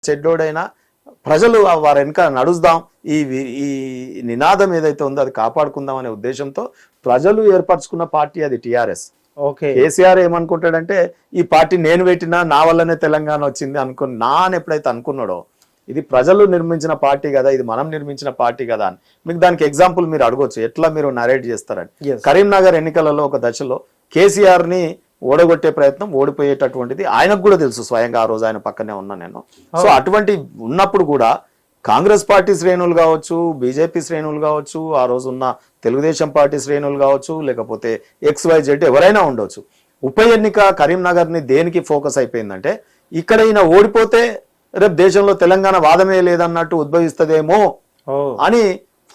చెడ్డోడైనా ప్రజలు వారి వెనక నడుస్తాం, ఈ ఈ నినాదం ఏదైతే ఉందో అది కాపాడుకుందాం అనే ఉద్దేశంతో ప్రజలు ఏర్పరచుకున్న పార్టీ అది టిఆర్ఎస్. కేసీఆర్ ఏమనుకుంటాడంటే ఈ పార్టీ నేను పెట్టినా నా వల్లనే తెలంగాణ వచ్చింది అని ఎప్పుడైతే అనుకున్నాడో ఇది ప్రజలు నిర్మించిన పార్టీ కదా, ఇది మనం నిర్మించిన పార్టీ కదా అని మీకు దానికి ఎగ్జాంపుల్ మీరు అడగొచ్చు, ఎట్లా మీరు నరేట్ చేస్తారని. కరీంనగర్ ఎన్నికలలో ఒక దశలో కేసీఆర్ ని ఓడగొట్టే ప్రయత్నం ఓడిపోయేటటువంటిది ఆయనకు కూడా తెలుసు, స్వయంగా ఆ రోజు ఆయన పక్కనే ఉన్నా నేను. సో అటువంటి ఉన్నప్పుడు కూడా కాంగ్రెస్ పార్టీ శ్రేణులు కావచ్చు, బీజేపీ శ్రేణులు కావచ్చు, ఆ రోజు ఉన్న తెలుగుదేశం పార్టీ శ్రేణులు కావచ్చు, లేకపోతే XYZ ఎవరైనా ఉండొచ్చు, ఉప ఎన్నిక కరీంనగర్ ని దేనికి ఫోకస్ అయిపోయిందంటే ఇక్కడ ఈయన ఓడిపోతే రేపు దేశంలో తెలంగాణ వాదమే లేదన్నట్టు ఉద్భవిస్తుందేమో అని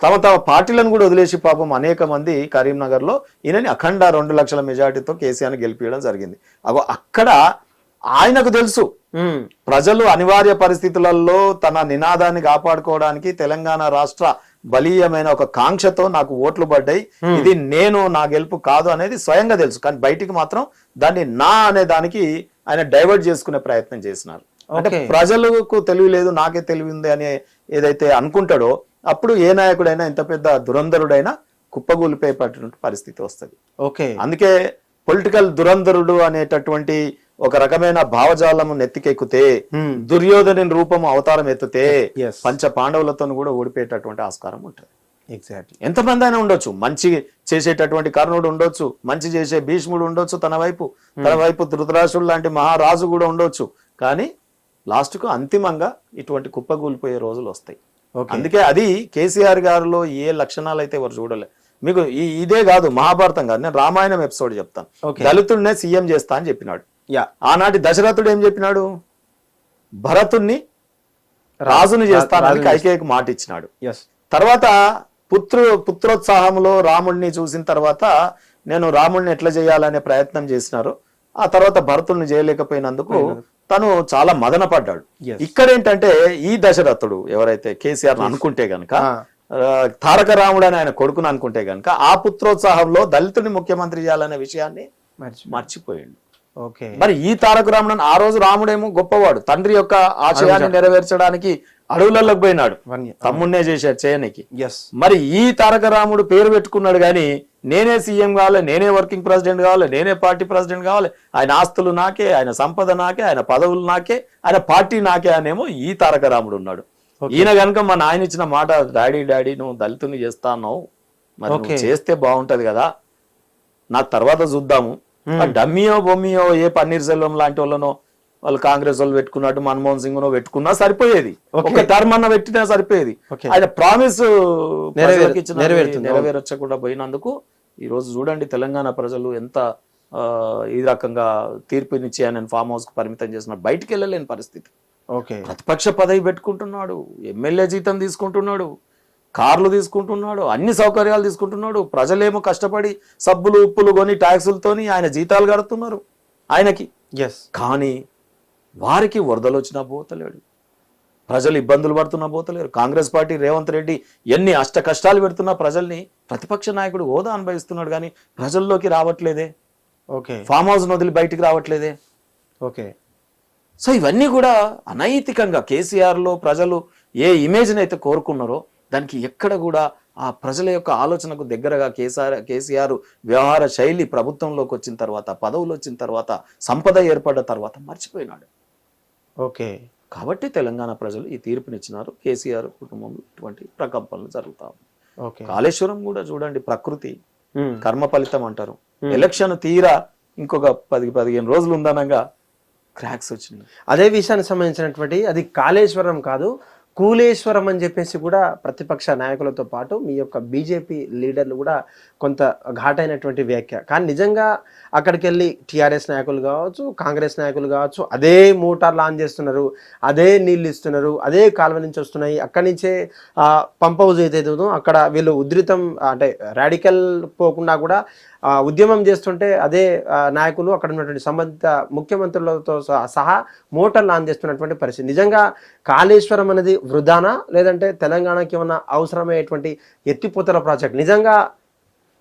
తమ పార్టీలను కూడా వదిలేసి పాపం అనేక మంది కరీంనగర్ లో ఈయనని అఖండ 2 లక్షల మెజార్టీతో కేసీఆర్ని గెలిపించడం జరిగింది. అక్కడ ఆయనకు తెలుసు ప్రజలు అనివార్య పరిస్థితులలో తన నినాదాన్ని కాపాడుకోవడానికి తెలంగాణ రాష్ట్ర బలీయమైన ఒక కాంక్షతో నాకు ఓట్లు పడ్డాయి, ఇది నా గెలుపు కాదు అనేది స్వయంగా తెలుసు. కానీ బయటికి మాత్రం దాన్ని నా అనే దానికి ఆయన డైవర్ట్ చేసుకునే ప్రయత్నం చేసినారు. అంటే ప్రజలకు తెలివి లేదు, నాకే తెలివి ఉంది అని ఏదైతే అనుకుంటాడో అప్పుడు ఏ నాయకుడైనా ఎంత పెద్ద దురంధరుడైనా కుప్పగూలిపోయేటటువంటి పరిస్థితి వస్తుంది. అందుకే పొలిటికల్ దురంధరుడు అనేటటువంటి ఒక రకమైన భావజాలము నెత్తికెక్కితే, దుర్యోధని రూపము అవతారం ఎత్తితే పంచ పాండవులతో కూడా ఓడిపోయేటటువంటి ఆస్కారం ఉంటుంది. ఎగ్జాక్ట్లీ. ఎంతమంది అయినా ఉండొచ్చు, మంచి చేసేటటువంటి కర్ణుడు ఉండొచ్చు, మంచి చేసే భీష్ముడు ఉండొచ్చు, తన వైపు ధృతరాష్ట్రుడు లాంటి మహారాజు కూడా ఉండొచ్చు. కానీ లాస్ట్ కు అంతిమంగా ఇటువంటి కుప్పగూలిపోయే రోజులు వస్తాయి. అందుకే అది కేసీఆర్ గారిలో ఏ లక్షణాలు అయితే ఎవరు చూడలే. మీకు ఇదే కాదు, మహాభారతం కాదు, నేను రామాయణం ఎపిసోడ్ చెప్తాను. దళితుడినే సీఎం చేస్తా అని చెప్పినాడు. ఆనాటి దశరథుడు ఏం చెప్పినాడు? భరతుణ్ణి రాజుని చేస్తానని కైకేయికి మాట ఇచ్చినాడు. తర్వాత పుత్రోత్సాహంలో రాముడిని చూసిన తర్వాత నేను రాముడిని ఎట్లా చేయాలనే ప్రయత్నం చేసినారు. ఆ తర్వాత భరతుడిని చేయలేకపోయినందుకు తను చాలా మదన పడ్డాడు. ఇక్కడ ఏంటంటే ఈ దశరథుడు ఎవరైతే కేసీఆర్ అనుకుంటే గనక, తారక రాముడు అని ఆయన కొడుకుని అనుకుంటే గనక ఆ పుత్రోత్సాహంలో దళితుడిని ముఖ్యమంత్రి చేయాలనే విషయాన్ని మర్చిపోయాడు. మరి ఈ తారక రాముడు ఆ రోజు రాముడేమో గొప్పవాడు, తండ్రి యొక్క ఆశయాన్ని నెరవేర్చడానికి అడవులలోకి పోయినాడు, తమ్మున్నే చేశాడు చేయనికి. మరి ఈ తారక రాముడు పేరు పెట్టుకున్నాడు కానీ నేనే సీఎం కావాలి, నేనే వర్కింగ్ ప్రెసిడెంట్ కావాలి, నేనే పార్టీ ప్రెసిడెంట్ కావాలి, ఆయన ఆస్తులు నాకే, ఆయన సంపద నాకే, ఆయన పదవులు నాకే, ఆయన పార్టీ నాకే అనేమో ఈ తారక రాముడు ఉన్నాడు. ఈయన కనుక మా నాయన ఇచ్చిన మాట, డాడీ నువ్వు దళితుని చేస్తాను, మరి నువ్వు చేస్తే బాగుంటది కదా, నాకు తర్వాత చూద్దాము, డమ్మియో బొమ్మియో ఏ పన్నీర్ సెల్వం లాంటి వాళ్ళనో వాళ్ళు కాంగ్రెస్ వాళ్ళు పెట్టుకున్నట్టు మన్మోహన్ సింగ్ నో పెట్టుకున్నా సరిపోయేది, ఒక టర్మ్ అన్న పెట్టినా సరిపోయేది. ఆయన ప్రామిస్ నెరవేర్చకుండా పోయినందుకు ఈ రోజు చూడండి తెలంగాణ ప్రజలు ఎంత ఈ రకంగా తీర్పునిచ్చి ఆయన ఫామ్ హౌస్ కు పరిమితం చేసిన, బయటికి వెళ్ళలేని పరిస్థితి. ప్రతిపక్ష పదవి పెట్టుకుంటున్నాడు, ఎమ్మెల్యే జీతం తీసుకుంటున్నాడు, కార్లు తీసుకుంటున్నాడు, అన్ని సౌకర్యాలు తీసుకుంటున్నాడు. ప్రజలేమో కష్టపడి సబ్బులు ఉప్పులు కొని ట్యాక్సులతోని ఆయన జీతాలు కడుతున్నారు ఆయనకి. కానీ వారికి వరదలు వచ్చినా పోతలేడు, ప్రజలు ఇబ్బందులు పడుతున్నా పోతలేరు. కాంగ్రెస్ పార్టీ రేవంత్ రెడ్డి ఎన్ని అష్ట కష్టాలు పెడుతున్నా ప్రజల్ని ప్రతిపక్ష నాయకుడు హోదా అనుభవిస్తున్నాడు కానీ ప్రజల్లోకి రావట్లేదే, ఫామ్ హౌస్ వదిలి బయటికి రావట్లేదే. సో ఇవన్నీ కూడా అనైతికంగా కేసీఆర్ లో ప్రజలు ఏ ఇమేజ్ని అయితే కోరుకున్నారో దానికి ఎక్కడ కూడా ఆ ప్రజల యొక్క ఆలోచనకు దగ్గరగా కేసీఆర్ వ్యవహార శైలి ప్రభుత్వంలోకి వచ్చిన తర్వాత, పదవులు వచ్చిన తర్వాత, సంపద ఏర్పడ్డ తర్వాత మర్చిపోయినాడు. కాబట్టి తెలంగాణ ప్రజలు ఈ తీర్పునిచ్చినారు. కేసీఆర్ కుటుంబంలో ఇటువంటి ప్రకంపనలు జరుగుతా ఉన్నాయి. కాళేశ్వరం కూడా చూడండి, ప్రకృతి కర్మ ఫలితం అంటారు. ఎలక్షన్ తీరా ఇంకొక 10-15 రోజులు ఉందనగా క్రాక్స్ వచ్చినాయి. అదే విషయానికి సంబంధించినటువంటి అది కాళేశ్వరం కాదు, కూలేశ్వరం అని చెప్పేసి కూడా ప్రతిపక్ష నాయకులతో పాటు మీ యొక్క బీజేపీ లీడర్లు కూడా కొంత ఘాటైనటువంటి వ్యాఖ్య. కానీ నిజంగా అక్కడికి వెళ్ళి టీఆర్ఎస్ నాయకులు కావచ్చు, కాంగ్రెస్ నాయకులు కావచ్చు, అదే మోటార్ లాంచ్ చేస్తున్నారు, అదే నీళ్ళు ఇస్తున్నారు, అదే కాలువ నుంచి వస్తున్నాయి, అక్కడి నుంచే పంప్ హౌస్ ఏదైతుందో అక్కడ వీళ్ళు ఉధృతం అంటే రాడికల్ పోకుండా కూడా ఉద్యమం చేస్తుంటే అదే నాయకులు అక్కడ ఉన్నటువంటి సంబంధిత ముఖ్యమంత్రులతో సహా మోటార్ లాంచ్ చేస్తున్నటువంటి పరిస్థితి. నిజంగా కాళేశ్వరం అనేది వృధానా, లేదంటే తెలంగాణకి ఏమన్నా అవసరమయ్యేటువంటి ఎత్తిపోతల ప్రాజెక్ట్ నిజంగా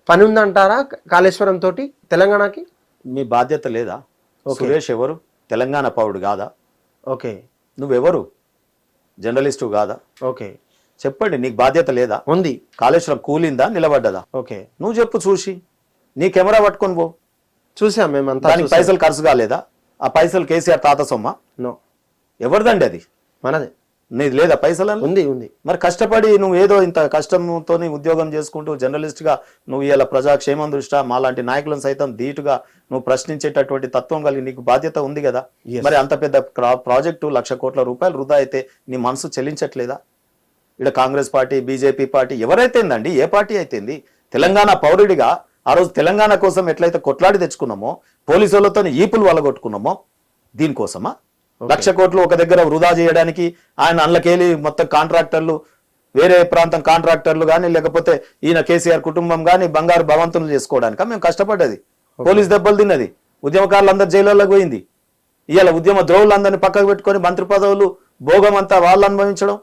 పని ఉందంటారా కాళేశ్వరం తోటి తెలంగాణకి? మీ బాధ్యత లేదా? సురేష్ ఎవరు? తెలంగాణ పౌరుడు కాదా? నువ్వెవరు? జర్నలిస్టు కాదా? ఓకే, చెప్పండి, నీకు బాధ్యత లేదా? ఉంది. కాళేశ్వరం కూలిందా, నిలబడ్డదా? ఓకే, నువ్వు చెప్పు చూసి. నీ కెమెరా పట్టుకొని పో. చూసాం మేమంతా. దానికి పైసలు ఖర్చు కాలేదా? ఆ పైసలు కేసీఆర్ తాత సొమ్మ? నో, ఎవరిదండి అది? మనదే. నీది లేదా పైసలు? ఉంది, ఉంది. మరి కష్టపడి నువ్వు ఏదో ఇంత కష్టంతో ఉద్యోగం చేసుకుంటూ జర్నలిస్ట్ గా నువ్వు ఇలా ప్రజాక్షేమం దృష్ట్యా మాలాంటి నాయకులను సైతం ధీటుగా నువ్వు ప్రశ్నించేటటువంటి తత్వం కలిగి నీకు బాధ్యత ఉంది కదా. మరి అంత పెద్ద ప్రాజెక్టు 1,00,000 కోట్ల రూపాయలు వృధా అయితే నీ మనసు చెల్లించట్లేదా? ఇక్కడ కాంగ్రెస్ పార్టీ, బీజేపీ పార్టీ ఎవరైతేందండి, ఏ పార్టీ అయితేంది, తెలంగాణ పౌరుడిగా ఆ రోజు తెలంగాణ కోసం ఎట్లయితే కొట్లాడి తెచ్చుకున్నామో, పోలీసులతో ఈపులు వలగొట్టుకున్నామో, దీనికోసమా 1,00,000 కోట్లు ఒక దగ్గర వృధా చేయడానికి ఆయన అందులోకెళ్ళి మొత్తం కాంట్రాక్టర్లు, వేరే ప్రాంతం కాంట్రాక్టర్లు కానీ లేకపోతే ఈయన కేసీఆర్ కుటుంబం కానీ బంగారు భవంతులు చేసుకోవడానిక మేము కష్టపడ్డది? పోలీస్ దెబ్బలు తిన్నది, ఉద్యమకారులందరూ జైలులోకి పోయింది. ఇవాళ ఉద్యమ ద్రోవులందరినీ పక్కకు పెట్టుకొని మంత్రి పదవులు భోగం అంతా వాళ్ళు అనుభవించడం.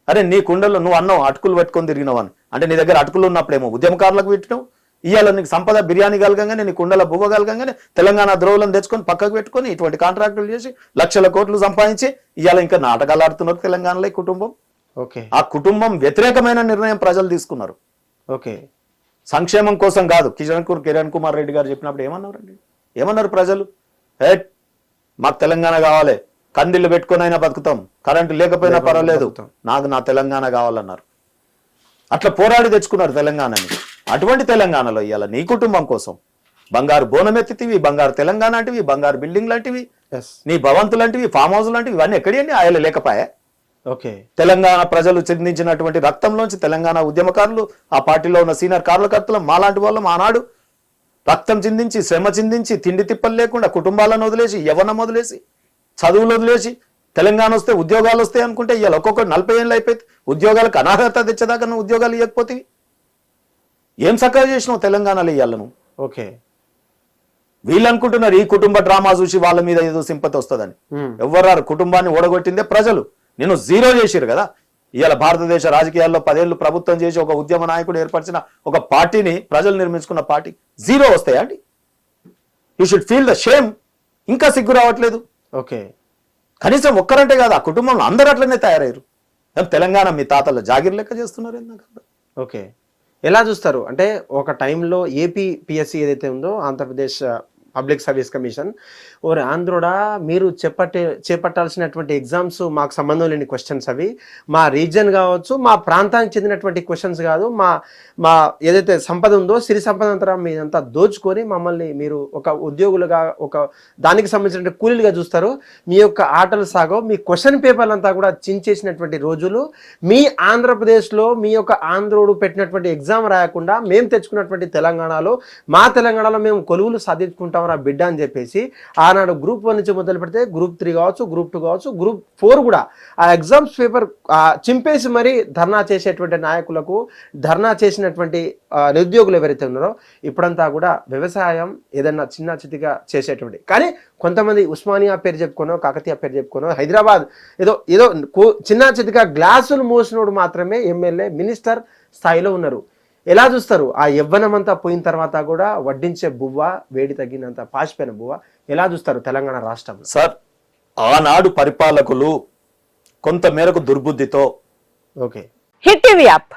అరే నీ కుండల్లో నువ్వు అన్నావు అటుకులు పెట్టుకొని తిరిగినావని, అంటే నీ దగ్గర అటుకులు ఉన్నప్పుడేమో ఉద్యమకారులకు పెట్టినావు. ఇవాళ నీకు సంపద బిర్యానీ కలగంగానే, నీ కుండల బువ్వ కలగంగానే తెలంగాణ ద్రోవులను తెచ్చుకొని పక్కకు పెట్టుకొని ఇటువంటి కాంట్రాక్టులు చేసి 1,00,000 కోట్లు సంపాదించి ఇవాళ ఇంకా నాటకాలు ఆడుతున్నారు తెలంగాణలో ఈ కుటుంబం. ఓకే, ఆ కుటుంబం వ్యతిరేకమైన నిర్ణయం ప్రజలు తీసుకున్నారు. ఓకే, సంక్షేమం కోసం కాదు. కిరణ్ కుమార్ రెడ్డి గారు చెప్పినప్పుడు ఏమన్నారండి? ఏమన్నారు ప్రజలు? మాకు తెలంగాణ కావాలి, కందిళ్ళు పెట్టుకొని అయినా బతుకుతాం, కరెంటు లేకపోయినా పర్వాలేదు, నాకు నా తెలంగాణ కావాలన్నారు. అట్లా పోరాడి తెచ్చుకున్నారు తెలంగాణని. అటువంటి తెలంగాణలో ఇవాళ నీ కుటుంబం కోసం బంగారు బోనం ఎత్తివి, బంగారు తెలంగాణ అంటివి, బంగారు బిల్డింగ్ లాంటివి, నీ భవంతు లాంటివి, ఫామ్ హౌస్ లాంటివి ఇవన్నీ ఎక్కడండి? ఆయన లేకపోయా? ఓకే, తెలంగాణ ప్రజలు చెందించినటువంటి రక్తంలోంచి తెలంగాణ ఉద్యమకారులు, ఆ పార్టీలో ఉన్న సీనియర్ కార్యకర్తలు, మాలాంటి వాళ్ళం ఆనాడు రక్తం చిందించి, శ్రమ చిందించి, తిండి తిప్పలు లేకుండా కుటుంబాలను వదిలేసి, యవ్వనం వదిలేసి, చదువులు వదిలేసి తెలంగాణ వస్తే ఉద్యోగాలు వస్తాయి అనుకుంటే ఇవాళ ఒక్కొక్కటి 40 ఏళ్ళు అయిపోయింది. ఉద్యోగాలకు అనర్హత తెచ్చేదాకా నువ్వు ఉద్యోగాలు ఇవ్వకపోతే ఏం చక్కగా చేసినావు తెలంగాణలో ఇవాళ నువ్వు? ఓకే, వీళ్ళు అనుకుంటున్నారు ఈ కుటుంబ డ్రామా చూసి వాళ్ళ మీద ఏదో సింపతి వస్తుందని. ఎవరారు? కుటుంబాన్ని ఓడగొట్టిందే ప్రజలు. నేను జీరో చేసిరు కదా. ఇవాళ భారతదేశ రాజకీయాల్లో 10 ఏళ్ళు ప్రభుత్వం చేసి ఒక ఉద్యమ నాయకుడు ఏర్పరిచిన ఒక పార్టీని, ప్రజలు నిర్మించుకున్న పార్టీ జీరో వస్తాయా అండి? You should feel the shame. ఇంకా సిగ్గు రావట్లేదు. ఓకే, కనీసం ఒక్కరంటే కాదు, ఆ కుటుంబంలో అందరూ అట్లనే తయారయ్యారు. తెలంగాణ మీ తాతల జాగిర్ లెక్క చేస్తున్నారు. ఓకే, ఎలా చూస్తారు అంటే ఒక టైంలో ఏపీపీఎస్సీ ఏదైతే ఉందో, ఆంధ్రప్రదేశ్ పబ్లిక్ సర్వీస్ కమిషన్, ఓరే ఆంధ్రోడా మీరు చేపట్టాల్సినటువంటి ఎగ్జామ్స్ మాకు సంబంధం లేని క్వశ్చన్స్ అవి, మా రీజియన్ కావచ్చు, మా ప్రాంతానికి చెందినటువంటి క్వశ్చన్స్ కాదు, మా ఏదైతే సంపద ఉందో సిరి సంపద అంతా మీదంతా దోచుకొని మమ్మల్ని మీరు ఒక ఉద్యోగులుగా, ఒక దానికి సంబంధించిన కూలీలుగా చూస్తారు. మీ యొక్క ఆటలు సాగో, మీ క్వశ్చన్ పేపర్లంతా కూడా చించేసినటువంటి రోజులు. మీ ఆంధ్రప్రదేశ్లో మీ యొక్క ఆంధ్రోడు పెట్టినటువంటి ఎగ్జామ్ రాయకుండా మేము తెచ్చుకున్నటువంటి తెలంగాణలో, మా తెలంగాణలో మేము కొలువులు సాధించుకుంటాం రా బిడ్డ అని చెప్పేసి ఆనాడు గ్రూప్ 1 నుంచి మొదలు పెడితే గ్రూప్ 3 కావచ్చు, గ్రూప్ 2 కావచ్చు, గ్రూప్ 4 కూడా ఆ ఎగ్జామ్స్ పేపర్ చింపేసి మరీ ధర్నా చేసేటువంటి నాయకులకు, ధర్నా చేసినటువంటి నిరుద్యోగులు ఎవరైతే ఉన్నారో ఇప్పుడంతా కూడా వ్యవసాయం ఏదన్నా చిన్న చితిగా చేసేటువంటి, కానీ కొంతమంది ఉస్మానియా పేరు చెప్పుకోనో, కాకతీయ పేరు చెప్పుకోనో, హైదరాబాద్ ఏదో ఏదో చిన్న చితిగా గ్లాసులు మోసినోడు మాత్రమే ఎమ్మెల్యే, మినిస్టర్ స్థాయిలో ఉన్నారు. ఎలా చూస్తారు? ఆ యవ్వనం అంతా పోయిన తర్వాత కూడా వడ్డించే బువ్వ, వేడి తగ్గినంత పాసిపోయిన బువ్వ ఎలా చూస్తారు తెలంగాణ రాష్ట్రం? సార్, ఆనాడు పరిపాలకులు కొంత మేరకు దుర్బుద్ధితో హిట్ టీవీ యాప్